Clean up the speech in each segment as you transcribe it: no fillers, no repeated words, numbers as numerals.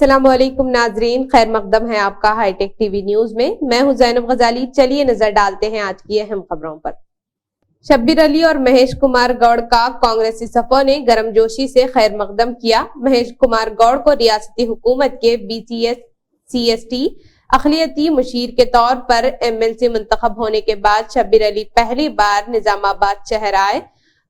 अस्सलाम वालेकुम नाजरीन, खैर मकदम है आपका हाईटेक टीवी न्यूज में। मैं हूं ज़ैनब गजाली। चलिए नजर डालते हैं आज की अहम खबरों पर। शब्बीर अली और महेश कुमार गौड़ का कांग्रेसी सफों ने गर्मजोशी से खैर मकदम किया। महेश कुमार गौड़ को रियासती हुकूमत के BCS CST अखिलियती मुशीर के तौर पर MLC मुंतखब होने के बाद शब्बीर अली पहली बार निजामाबाद शहर आए।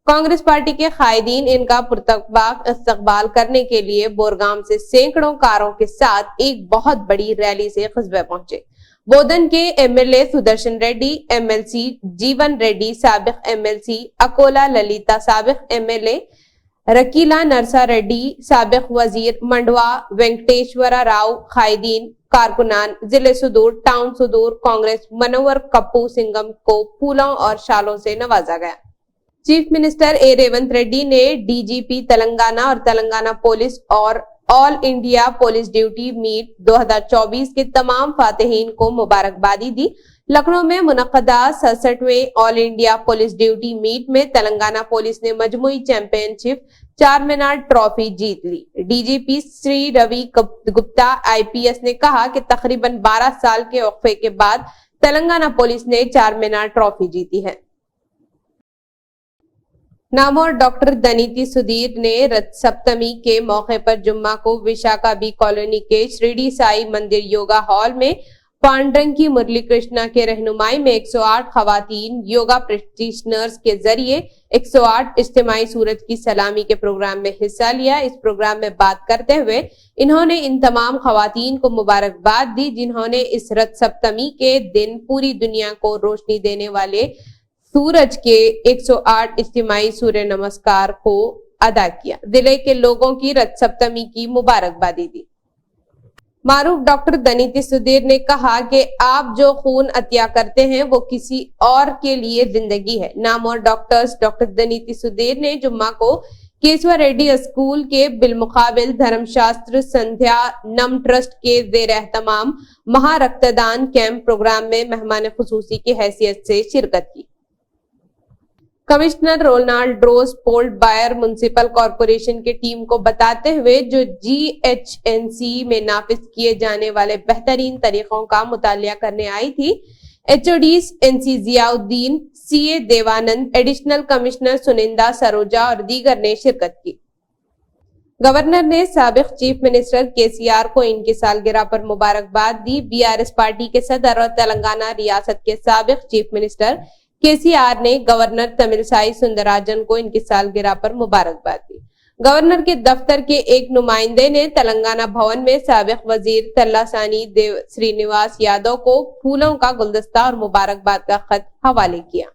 कांग्रेस पार्टी के कायदीन इनका पुरतबाक इस्तकबाल करने के लिए बोरगाम से सैकड़ों कारों के साथ एक बहुत बड़ी रैली से कस्बे पहुंचे। बोधन के MLA सुदर्शन रेड्डी, MLC जीवन रेड्डी, साबिक MLC अकोला ललिता, साबिक MLA रकीला नरसा रेड्डी, साबिक वजीर मंडवा वेंकटेश्वरा राव, कायदीन, कारकुनान, जिले सुदूर, टाउन सुदूर कांग्रेस मनोवर कप्पू सिंगम को फूलों और शालों से नवाजा गया। Chief minister A Revanth Reddy ने DGP तेलंगाना और तेलंगाना पुलिस और all India police duty meet 2024 के तमाम फातिहीन को मुबारकबादी दी। लखनऊ में मुनक्कदा 67वें all India police duty meet में तेलंगाना पुलिस ने मजमुई चैंपियनशिप चार मीनार ट्रॉफी जीत ली। DGP श्री रवि गुप्ता IPS ने कहा कि तकरीबन 12 साल के वक्फे के बाद तेलंगाना पुलिस ने चार मीनार ट्रॉफी जीती है। नामवर डॉक्टर दनीति सुधीर ने रथ सप्तमी के मौके पर जुम्मा को विशाखा बी कॉलोनी के शिरडी साई मंदिर योगा हॉल में पांडरंगी मुरली कृष्णा के रहनुमाई में 108 खवातीन योगा प्रैक्टिशनर्स के जरिए 108 इज्तिमाई सूरत की सलामी के प्रोग्राम में हिस्सा लिया। इस प्रोग्राम में बात करते हुए इन्होंने इन तमाम खवातीन को मुबारकबाद दी जिन्होंने इस रथ सप्तमी के दिन पूरी दुनिया को रोशनी देने वाले सूरज के 108 इज्तिमाई सूर्य नमस्कार को अदा किया। जिले के लोगों की रथ सप्तमी की मुबारकबादी दी। मारूफ डॉक्टर दनीति सुधीर ने कहा कि आप जो खून अतिया करते हैं वो किसी और के लिए जिंदगी है। नामवर डॉक्टर्स डॉक्टर दनीति सुधीर ने जुम्मा को केशवा रेड्डी स्कूल के बिलमुकाबिल धर्मशास्त्र संध्या नम ट्रस्ट के जेर एहतमाम महा रक्तदान कैंप प्रोग्राम में मेहमान खुसूसी की हैसियत से शिरकत की। कमिश्नर रोनाल्ड रोज पोल्ट बायर म्युनिसिपल कॉरपोरेशन की टीम को बताते हुए जो GHNC में नाफिज किए जाने वाले बेहतरीन तरीकों का मुतालिया करने आई थी। HODs NC Ziauddin, CA Devanand, additional commissioner सुनिंदा सरोजा और दीगर ने शिरकत की। गवर्नर ने साबिक चीफ मिनिस्टर KCR को इनकी सालगिरह पर मुबारकबाद दी। BRS पार्टी के सदर और तेलंगाना रियासत के साबिक चीफ मिनिस्टर KCR ने गवर्नर तमिलसाई सुंदरराजन को इनकी सालगिरह पर मुबारकबाद दी। गवर्नर के दफ्तर के एक नुमाइंदे ने तेलंगाना भवन में साबिक वजीर तल्लासानी देव श्रीनिवास यादव को फूलों का गुलदस्ता और मुबारकबाद का खत हवाले किया।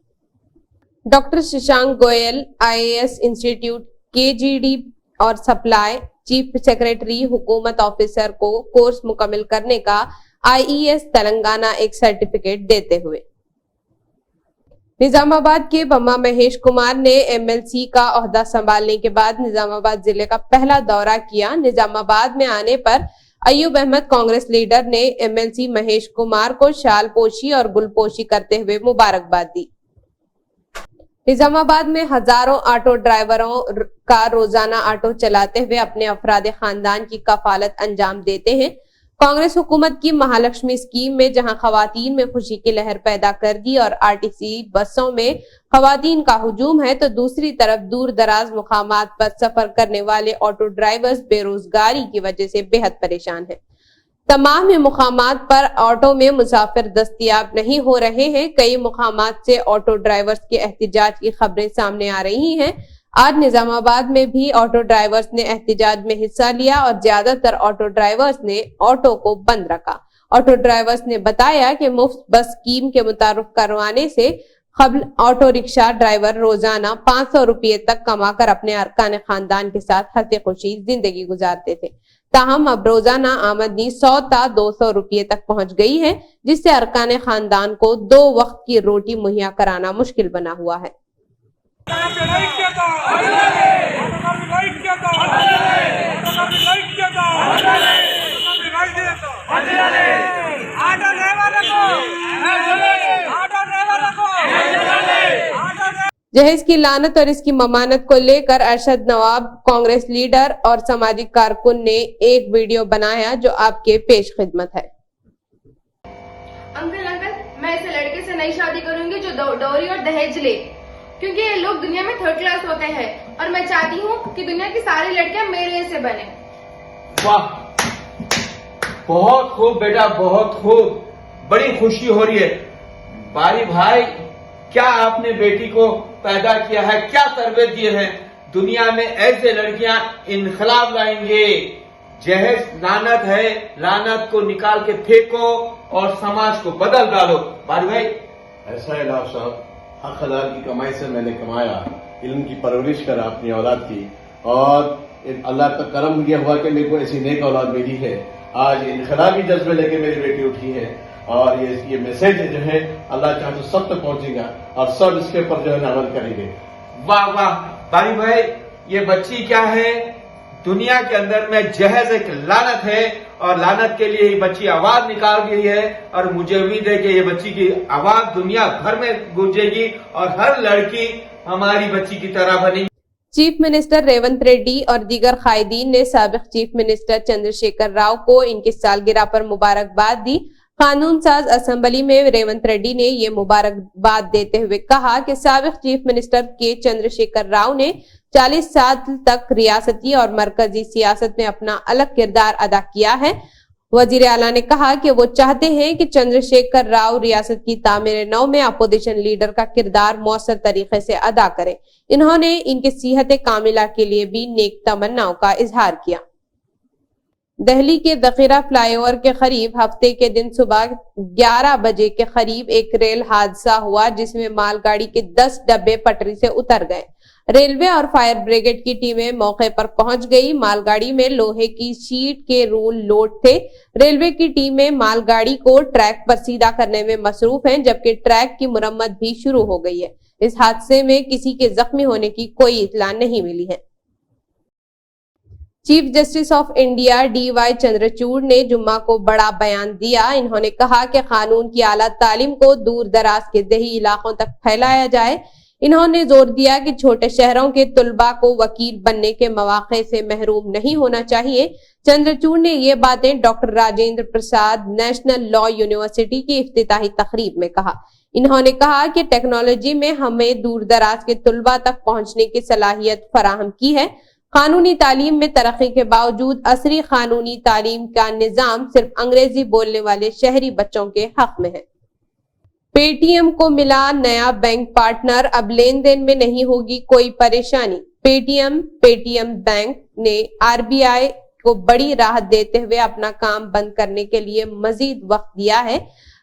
Doctor Shashank Goyal IAS institute KGD और सप्लाई चीफ सेक्रेटरी हुकूमत ऑफिसर को कोर्स मुकम्मल करने का IES तेलंगाना एक सर्टिफिकेट देते हुए। निजामाबाद के बम्मा महेश कुमार ने MLC का ओहदा संभालने के बाद निजामाबाद जिले का पहला दौरा किया। निजामाबाद में आने पर अयूब अहमद कांग्रेस लीडर ने MLC महेश कुमार को शाल पोशी और गुलपोशी करते हुए मुबारकबाद दी। निजामाबाद में हजारों ऑटो ड्राइवरों का रोजाना ऑटो चलाते हुए अपने अफराद खानदान की कफालत अंजाम देते हैं। कांग्रेस हुकूमत की महालक्ष्मी स्कीम में जहां खवातीन में खुशी की लहर पैदा कर दी और RTC बसों में खवातीन का हुजूम है, तो दूसरी तरफ दूर दराज मुकामात पर सफर करने वाले ऑटो ड्राइवर्स बेरोजगारी की वजह से बेहद परेशान हैं। तमाम मुकामात पर ऑटो में मुसाफिर दस्तयाब नहीं हो रहे हैं। कई मुकामात से ऑटो ड्राइवर्स के एहतिजाज की खबरें सामने आ रही हैं। आज निजामाबाद में भी ऑटो ड्राइवर्स ने एहतिजाज में हिस्सा लिया और ज्यादातर ऑटो ड्राइवर्स ने ऑटो को बंद रखा। ऑटो ड्राइवर्स ने बताया कि मुफ्त बस स्कीम के मुतारुफ करवाने से कबल ऑटो रिक्शा ड्राइवर रोजाना 500 रुपये तक कमाकर अपने अरकान खानदान के साथ हंसी खुशी जिंदगी गुजारते थे। ताहम अब रोजाना आमदनी 100 ता 200 रुपये तक पहुंच गई है, जिससे अरकान खानदान को 2 वक्त की रोटी मुहैया कराना मुश्किल बना हुआ है। جہیز کی لعنت اور اس کی ممانت کو لے کر ارشد نواب کانگریس لیڈر اور سماجی کارکن نے ایک ویڈیو بنایا جو آپ کے پیش خدمت ہے۔ انکل میں ایسے لڑکے سے نہیں شادی کروں گی جو ڈوری اور دہیج لے، کیونکہ یہ لوگ دنیا میں تھرڈ کلاس ہوتے ہیں اور میں چاہتی ہوں کہ دنیا کی ساری لڑکیاں میرے سے بنے۔ واہ، بہت خوب بیٹا، بہت خوب، بڑی خوشی ہو رہی ہے۔ باری بھائی، کیا آپ نے بیٹی کو پیدا کیا ہے، کیا تربیت دی ہے؟ دنیا میں ایسے لڑکیاں انقلاب لائیں گے۔ جہیز لعنت ہے، لعنت کو نکال کے پھینکو اور سماج کو بدل ڈالو۔ باری بھائی ایسا ہے لاف صاحب، حق حلال کی کمائی سے میں نے کمایا، علم کی پرورش کرا اپنی اولاد کی، اور اللہ کا کرم یہ ہوا کہ میرے کو ایسی نیک اولاد ملی ہے۔ آج انقلابی جذبے لے کے میری بیٹی اٹھی ہے، اور یہ میسج جو ہے اللہ چاہے تو سب تک پہنچے گا اور سب اس کے اوپر جو ہے عمل کریں گے۔ واہ واہ باری بھائی، یہ بچی کیا ہے؟ دنیا کے اندر میں جہیز ایک لعنت ہے، اور لعنت کے لیے یہ بچی آواز نکال رہی ہے، اور مجھے امید ہے کہ یہ بچی کی آواز دنیا بھر میں گونجے گی اور ہر لڑکی ہماری بچی کی طرح بنے گی۔ چیف منسٹر ریونت ریڈی اور دیگر قائدین نے سابق چیف منسٹر چندر شیکھر راؤ کو ان کی سالگرہ پر مبارکباد دی۔ قانون ساز اسمبلی میں ریونت ریڈی نے یہ مبارکباد دیتے ہوئے کہا کہ سابق چیف منسٹر کے چندر شیکھر راؤ نے 40 سال تک ریاستی اور مرکزی سیاست میں اپنا الگ کردار ادا کیا ہے۔ وزیر اعلیٰ نے کہا کہ وہ چاہتے ہیں کہ چندر شیکھر راؤ ریاست کی تعمیر نو میں اپوزیشن لیڈر کا کردار مؤثر طریقے سے ادا کریں۔ انہوں نے ان کی صحت کاملہ کے لیے بھی نیک تمناؤں کا اظہار کیا۔ دہلی کے ذخیرہ فلائی اوور کے قریب ہفتے کے دن صبح 11 بجے کے قریب ایک ریل حادثہ ہوا جس میں مال گاڑی کے 10 ڈبے پٹری سے اتر گئے۔ ریلوے اور فائر بریگیڈ کی ٹیمیں موقع پر پہنچ گئی۔ مال گاڑی میں لوہے کی شیٹ کے رول لوڈ تھے۔ ریلوے کی ٹیمیں مال گاڑی کو ٹریک پر سیدھا کرنے میں مصروف ہیں، جبکہ ٹریک کی مرمت بھی شروع ہو گئی ہے۔ اس حادثے میں کسی کے زخمی ہونے کی کوئی اطلاع نہیں ملی ہے۔ Chief justice of India D Y Chandrachud نے جمعہ کو بڑا بیان دیا۔ انہوں نے کہا کہ قانون کی اعلیٰ تعلیم کو دور دراز کے دیہی علاقوں تک پھیلایا جائے۔ انہوں نے زور دیا کہ چھوٹے شہروں کے طلباء کو وکیل بننے کے مواقع سے محروم نہیں ہونا چاہیے۔ چندرچوڑ نے یہ باتیں doctor Rajendra Prasad National Law University کی افتتاحی تقریب میں کہا۔ انہوں نے کہا کہ ٹیکنالوجی میں ہمیں دور دراز کے طلباء تک پہنچنے کی صلاحیت فراہم کی ہے۔ قانونی تعلیم میں ترقی کے باوجود عصری قانونی تعلیم کا نظام صرف انگریزی بولنے والے شہری بچوں کے حق میں ہے۔ پے ٹی ایم کو ملا نیا بینک پارٹنر، اب لین دین میں نہیں ہوگی کوئی پریشانی۔ پے ٹی ایم بینک نے آر بی آئی کو بڑی راحت دیتے ہوئے اپنا کام بند کرنے کے لیے مزید وقت دیا ہے۔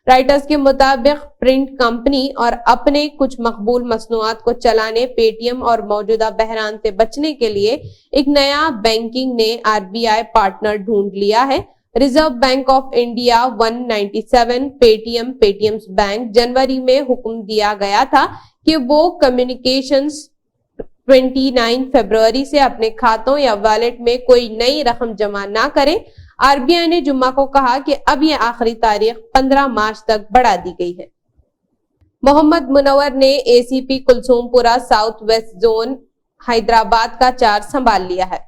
رائٹرز کے مطابق پرنٹ کمپنی اور اپنے کچھ مقبول مصنوعات کو چلانے پے ٹی ایم اور موجودہ بحران سے بچنے کے لیے ایک نیا بینکنگ نے آر بی آئی پارٹنر ڈھونڈ لیا ہے۔ Reserve bank of India 197 Paytm bank جنوری میں حکم دیا گیا تھا کہ وہ کمیونیکیشنز 29 فروری سے اپنے کھاتوں یا والیٹ میں کوئی نئی رقم جمع نہ کریں۔ آر بی آئی نے جمعہ کو کہا کہ اب یہ آخری تاریخ 15 مارچ تک بڑھا دی گئی ہے۔ محمد منور نے اے سی پی کلثوم پورہ ساؤتھ ویسٹ زون حیدرآباد کا چارج سنبھال لیا ہے۔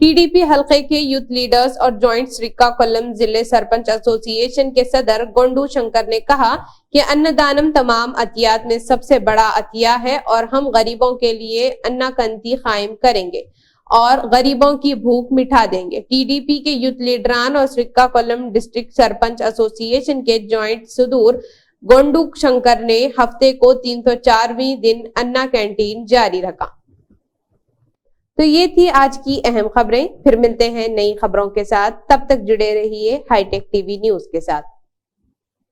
ٹی ڈی پی حلقے کے یوتھ لیڈرز اور جوائنٹ سریکاکلم ضلع سرپنچ ایسوسی ایشن کے صدر گونڈو شنکر نے کہا کہ انّدانم تمام عطیات میں سب سے بڑا عطیہ ہے اور ہم غریبوں کے لیے انا کنتی قائم کریں گے اور غریبوں کی بھوک مٹا دیں گے۔ ٹی ڈی پی کے یوتھ لیڈران اور سریکاکلم ڈسٹرکٹ سرپنچ ایسوسی ایشن کے جوائنٹ صدور گونڈو شنکر نے ہفتے کو 304ویں دن انا کینٹین جاری رکھا۔ تو یہ تھی آج کی اہم خبریں، پھر ملتے ہیں نئی خبروں کے ساتھ، تب تک جڑے رہیے high tech T V news کے ساتھ۔